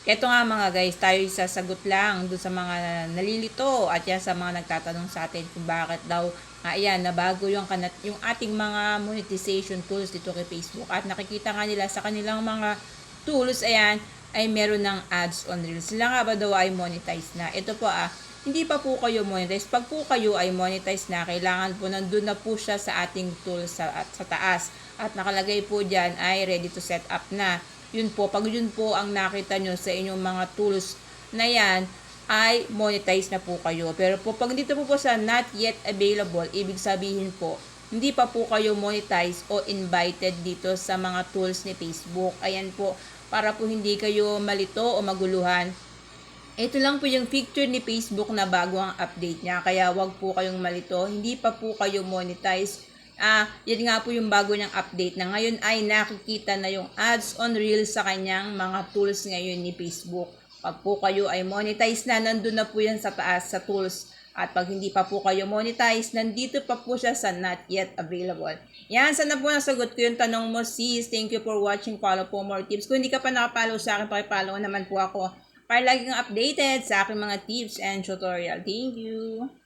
Eto nga mga guys, tayo sasagot lang doon sa mga nalilito at yan sa mga nagtatanong sa atin kung bakit daw ayan, nabago yung ating mga monetization tools dito kay Facebook at nakikita nga nila sa kanilang mga tools ayan ay meron ng ads on Reels. Sila nga ba daw ay monetize na? Ito po hindi pa po kayo monetize. Pag po kayo ay monetize na, kailangan po nandun na po siya sa ating tools sa taas. At nakalagay po dyan ay ready to set up na. Yun po, pag yun po ang nakita nyo sa inyong mga tools na yan, ay monetize na po kayo. Pero po, pag dito po sa not yet available, ibig sabihin po, hindi pa po kayo monetize o invited dito sa mga tools ni Facebook. Ayan po, para po hindi kayo malito o maguluhan. Ito lang po yung picture ni Facebook na bago ang update niya. Kaya wag po kayong malito. Hindi pa po kayo monetize. Yan nga po yung bago niyang update na ngayon ay nakikita na yung ads on Reels sa kanyang mga tools ngayon ni Facebook. Pag po kayo ay monetize na, nandun na po yan sa taas sa tools. At pag hindi pa po kayo monetize, nandito pa po siya sa not yet available. Yan, sana po nasagot ko yung tanong mo, sis. Thank you for watching. Follow po more tips. Kung hindi ka pa nakapollow sa akin, pakipollow naman po ako para lagi kang updated sa aking mga tips and tutorial. Thank you!